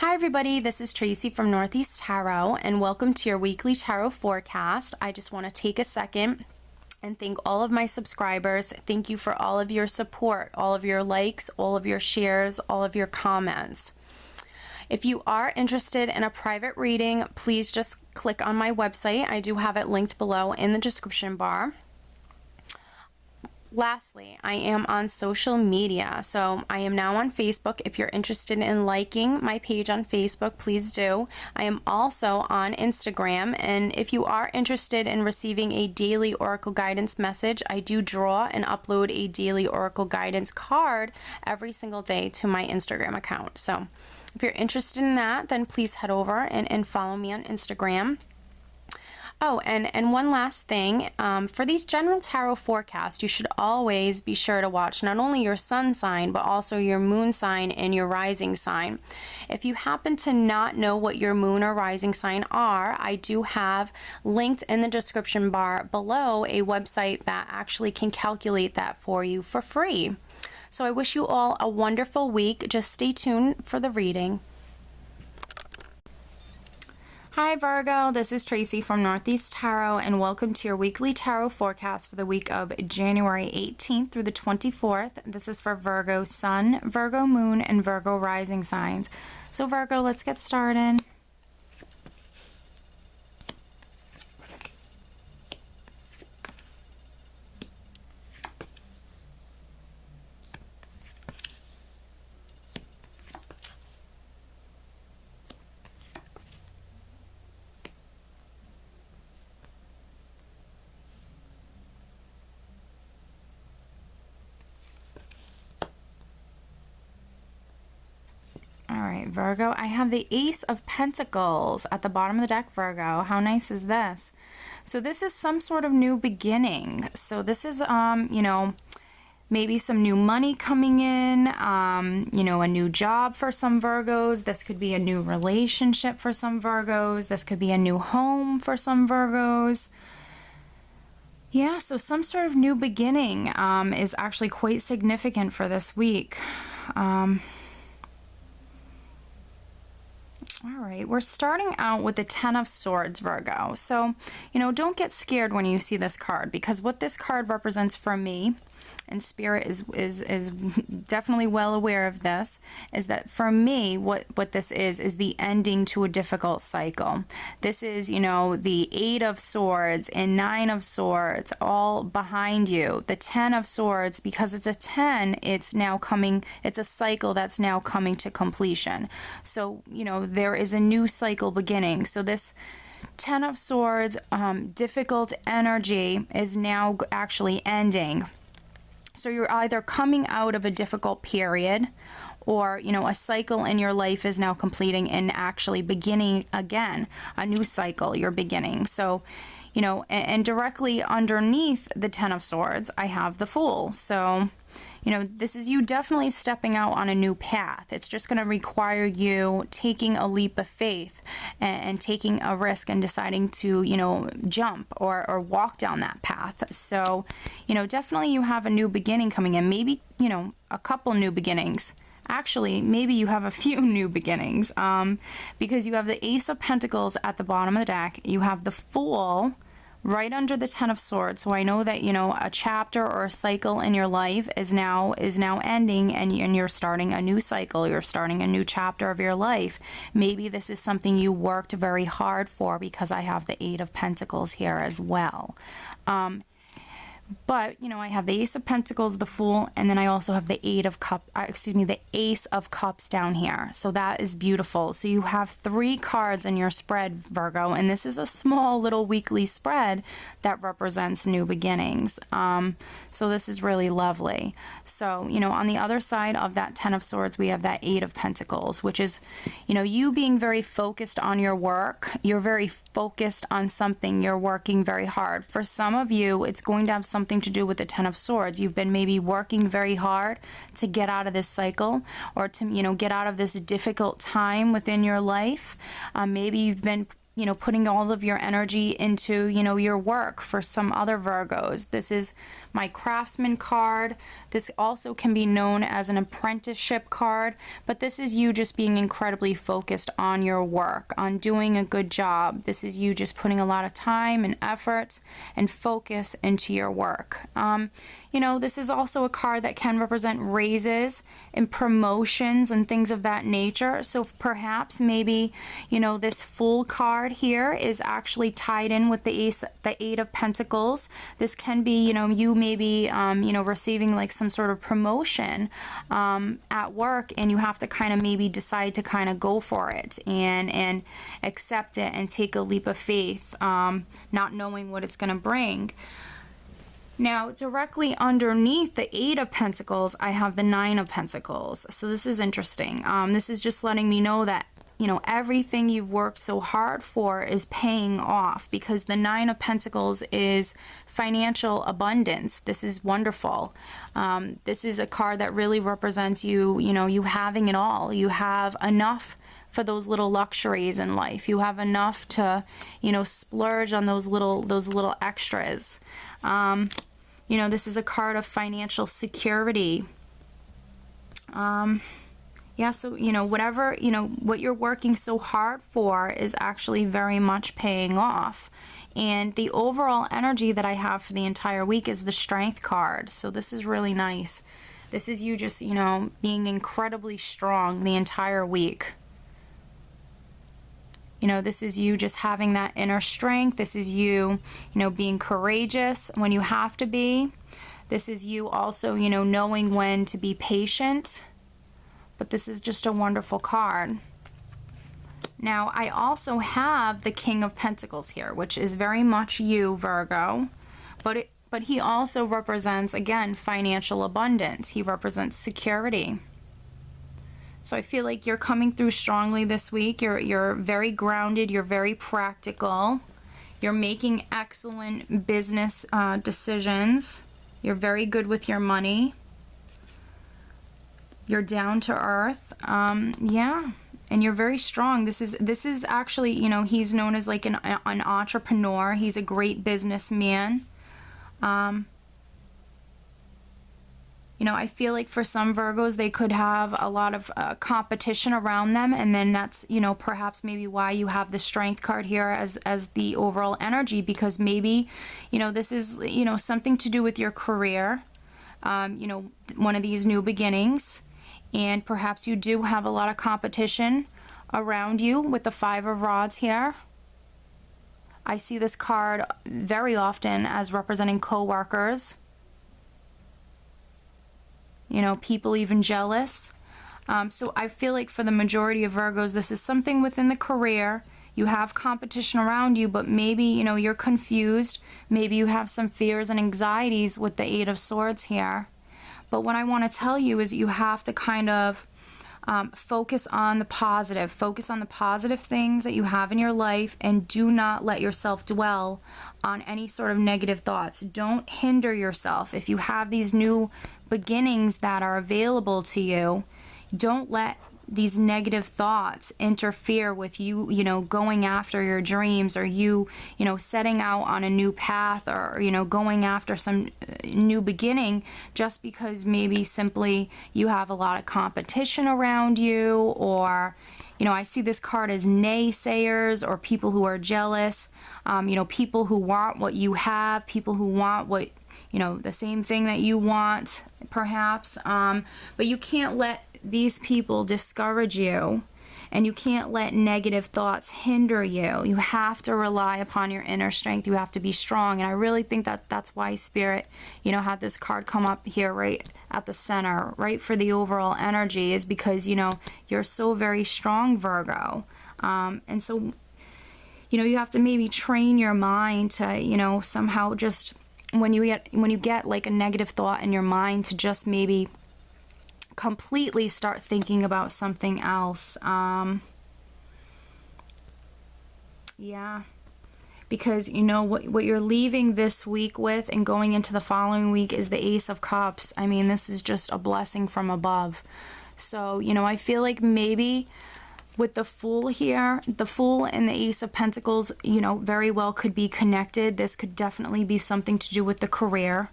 Hi everybody, this is Tracy from Northeast Tarot and welcome to your weekly tarot forecast. I just want to take a second and thank all of my subscribers. Thank you for all of your support, all of your likes, all of your shares, all of your comments. If you are interested in a private reading, please just click on my website. I do have it linked below in the description bar. Lastly, I am on social media, so I am now on Facebook. If you're interested in liking my page on Facebook, please do. I am also on Instagram, and if you are interested in receiving a daily Oracle guidance message, I do draw and upload a daily Oracle guidance card every single day to my Instagram account. So if you're interested in that, then please head over and follow me on Instagram. Oh, and one last thing, for these general tarot forecasts, you should always be sure to watch not only your sun sign, but also your moon sign and your rising sign. If you happen to not know what your moon or rising sign are, I do have linked in the description bar below a website that actually can calculate that for you for free. So I wish you all a wonderful week. Just stay tuned for the reading. Hi Virgo, this is Tracy from Northeast Tarot and welcome to your weekly tarot forecast for the week of January 18th through the 24th. This is for Virgo Sun, Virgo Moon, and Virgo Rising signs. So Virgo, let's get started. Alright, Virgo, I have the Ace of Pentacles at the bottom of the deck, Virgo. How nice is this? So this is some sort of new beginning. So this is, maybe some new money coming in, a new job for some Virgos. This could be a new relationship for some Virgos. This could be a new home for some Virgos. Yeah, so some sort of new beginning is actually quite significant for this week. All right, we're starting out with the Ten of Swords, Virgo. So, don't get scared when you see this card, because what this card represents for me, and Spirit is definitely well aware of this, is that for me, what this is the ending to a difficult cycle. This is, the Eight of Swords and Nine of Swords all behind you. The Ten of Swords, because it's a 10, it's a cycle that's now coming to completion. So, there is a new cycle beginning. So this Ten of Swords, difficult energy is now actually ending. So you're either coming out of a difficult period, or, a cycle in your life is now completing and actually beginning again, a new cycle you're beginning. So, and directly underneath the Ten of Swords, I have the Fool. So, this is you definitely stepping out on a new path. It's just going to require you taking a leap of faith and taking a risk and deciding to, jump or walk down that path. So, definitely you have a new beginning coming in. Maybe, a couple new beginnings. Actually, maybe you have a few new beginnings because you have the Ace of Pentacles at the bottom of the deck. You have the Fool right under the Ten of Swords. So I know that, a chapter or a cycle in your life is now ending, and you're starting a new cycle. You're starting a new chapter of your life. Maybe this is something you worked very hard for, because I have the Eight of Pentacles here as well. But, I have the Ace of Pentacles, the Fool, and then I also have the the Ace of Cups down here. So that is beautiful. So you have 3 cards in your spread, Virgo, and this is a small little weekly spread that represents new beginnings. So this is really lovely. So, on the other side of that Ten of Swords, we have that Eight of Pentacles, which is, you being very focused on your work. You're very focused on something. You're working very hard. For some of you, it's going to have something to do with the Ten of Swords. You've been maybe working very hard to get out of this cycle, or to, get out of this difficult time within your life. Maybe you've been you know, putting all of your energy into, you know, your work. For some other Virgos, this is my craftsman card. This also can be known as an apprenticeship card, but this is you just being incredibly focused on your work, on doing a good job. This is you just putting a lot of time and effort and focus into your work. You know, this is also a card that can represent raises and promotions and things of that nature. So perhaps maybe, you know, this Fool card here is actually tied in with the Eight of Pentacles. This can be, you know, you maybe, you know, receiving like some sort of promotion at work, and you have to kind of maybe decide to kind of go for it and accept it and take a leap of faith, not knowing what it's going to bring. Now, directly underneath the Eight of Pentacles, I have the Nine of Pentacles. So this is interesting. This is just letting me know that, you know, everything you've worked so hard for is paying off, because the Nine of Pentacles is financial abundance. This is wonderful. This is a card that really represents you, you know, you having it all. You have enough for those little luxuries in life. You have enough to, you know, splurge on those little extras. You know, this is a card of financial security. Yeah, so, you know, whatever, you know, what you're working so hard for is actually very much paying off. And the overall energy that I have for the entire week is the Strength card. So this is really nice. This is you just, you know, being incredibly strong the entire week. You know, this is you just having that inner strength. This is you, you know, being courageous when you have to be. This is you also, you know, knowing when to be patient. But this is just a wonderful card. Now, I also have the King of Pentacles here, which is very much you, Virgo. But he also represents, again, financial abundance. He represents security. So I feel like you're coming through strongly this week. You're very grounded. You're very practical. You're making excellent business decisions. You're very good with your money. You're down to earth. Yeah, and you're very strong. This is actually, you know, he's known as like an entrepreneur. He's a great businessman. You know, I feel like for some Virgos, they could have a lot of competition around them, and then that's, you know, perhaps maybe why you have the Strength card here as the overall energy, because maybe, you know, this is, you know, something to do with your career, you know, one of these new beginnings, and perhaps you do have a lot of competition around you with the Five of Rods here. I see this card very often as representing co-workers. You know, people even jealous. So I feel like for the majority of Virgos, this is something within the career. You have competition around you, but maybe, you know, you're confused. Maybe you have some fears and anxieties with the Eight of Swords here. But what I want to tell you is you have to kind of focus on the positive. Focus on the positive things that you have in your life, and do not let yourself dwell on any sort of negative thoughts. Don't hinder yourself. If you have these new beginnings that are available to you, don't let these negative thoughts interfere with you, you know, going after your dreams, or you know, setting out on a new path, or, you know, going after some new beginning, just because maybe simply you have a lot of competition around you, or, you know, I see this card as naysayers, or people who are jealous, you know, people who want what you have, people who want what, you know, the same thing that you want, perhaps, but you can't let these people discourage you, and you can't let negative thoughts hinder you. You have to rely upon your inner strength. You have to be strong, and I really think that that's why Spirit, you know, had this card come up here right at the center, right, for the overall energy, is because, you know, you're so very strong, Virgo, and so, you know, you have to maybe train your mind to, you know, somehow just when you get like a negative thought in your mind, to just maybe completely start thinking about something else. Yeah, because, you know, what you're leaving this week with and going into the following week is the Ace of Cups. I mean, this is just a blessing from above. So, you know, I feel like maybe with the Fool here, the Fool and the Ace of Pentacles, you know, very well could be connected. This could definitely be something to do with the career.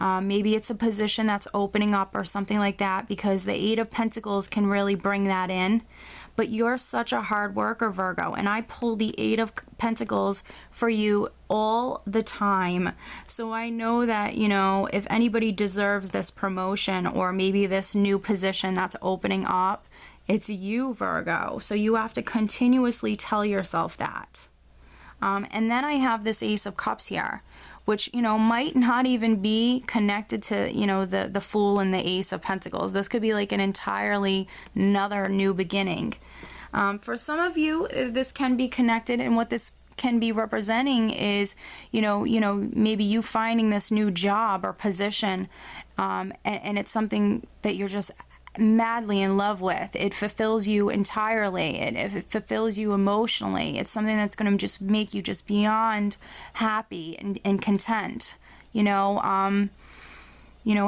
Maybe it's a position that's opening up or something like that, because the Eight of Pentacles can really bring that in. But you're such a hard worker, Virgo, and I pull the Eight of Pentacles for you all the time. So I know that, you know, if anybody deserves this promotion or maybe this new position that's opening up, it's you, Virgo. So you have to continuously tell yourself that. And then I have this Ace of Cups here, which, you know, might not even be connected to, you know, the Fool and the Ace of Pentacles. This could be like an entirely another new beginning. For some of you, this can be connected, and what this can be representing is, you know, maybe you finding this new job or position, and it's something that you're just madly in love with. It fulfills you entirely. It fulfills you emotionally. It's something that's going to just make you just beyond happy and content. You know,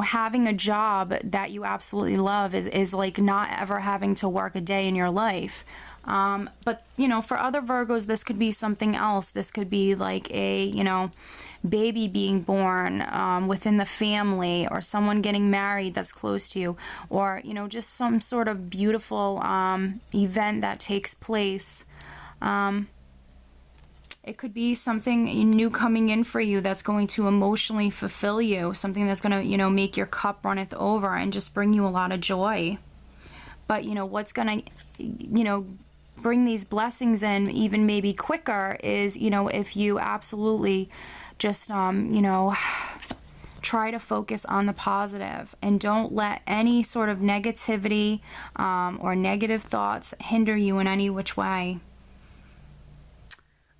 having a job that you absolutely love is like not ever having to work a day in your life. But, you know, for other Virgos, this could be something else. This could be like a, you know, baby being born within the family, or someone getting married that's close to you, or, you know, just some sort of beautiful event that takes place. It could be something new coming in for you that's going to emotionally fulfill you, something that's going to, you know, make your cup runneth over and just bring you a lot of joy. But, you know, what's going to, you know, bring these blessings in even maybe quicker is, you know, if you absolutely just, you know, try to focus on the positive and don't let any sort of negativity or negative thoughts hinder you in any which way.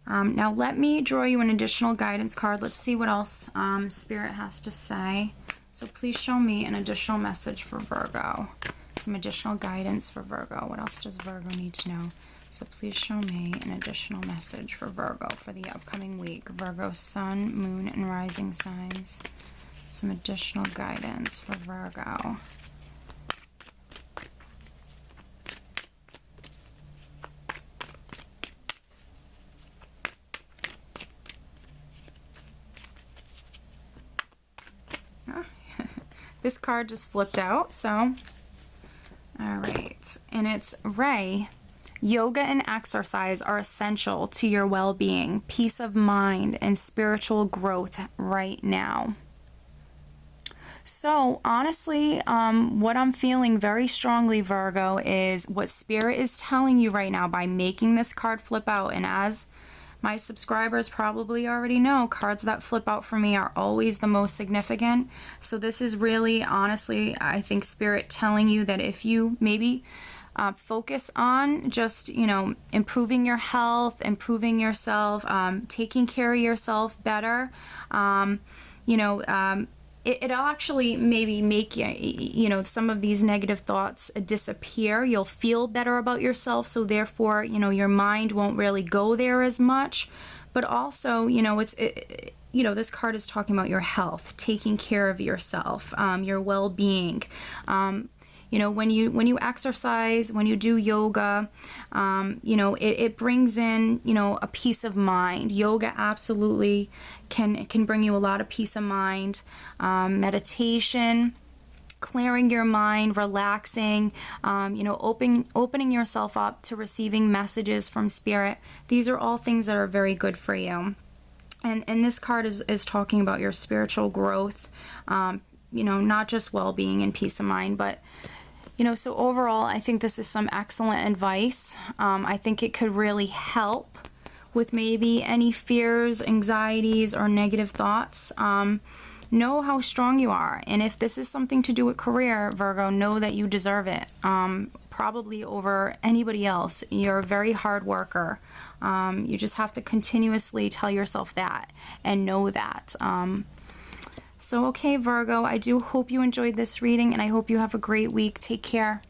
Now let me draw you an additional guidance card. Let's see what else Spirit has to say. So please show me an additional message for Virgo. Some additional guidance for Virgo. What else does Virgo need to know? So please show me an additional message for Virgo for the upcoming week. Virgo, Sun, Moon, and Rising signs. Some additional guidance for Virgo. Oh, this card just flipped out, so all right. And it's Ray. Yoga and exercise are essential to your well-being, peace of mind, and spiritual growth right now. So honestly, what I'm feeling very strongly, Virgo, is what Spirit is telling you right now by making this card flip out. And as my subscribers probably already know, cards that flip out for me are always the most significant. So this is really, honestly, I think Spirit telling you that if you maybe focus on just, you know, improving your health, improving yourself, taking care of yourself better, you know, it'll actually maybe make you know, some of these negative thoughts disappear. You'll feel better about yourself, so therefore, you know, your mind won't really go there as much. But also, you know, you know, this card is talking about your health, taking care of yourself, your well-being. You know, when you exercise, when you do yoga, you know, it brings in, you know, a peace of mind. Yoga absolutely can bring you a lot of peace of mind. Meditation, clearing your mind, relaxing, you know, opening yourself up to receiving messages from Spirit. These are all things that are very good for you. And this card is talking about your spiritual growth, you know, not just well-being and peace of mind, but, you know, so overall, I think this is some excellent advice. I think it could really help with maybe any fears, anxieties, or negative thoughts. Know how strong you are. And if this is something to do with career, Virgo, know that you deserve it. Probably over anybody else. You're a very hard worker. You just have to continuously tell yourself that and know that. So, okay, Virgo, I do hope you enjoyed this reading, and I hope you have a great week. Take care.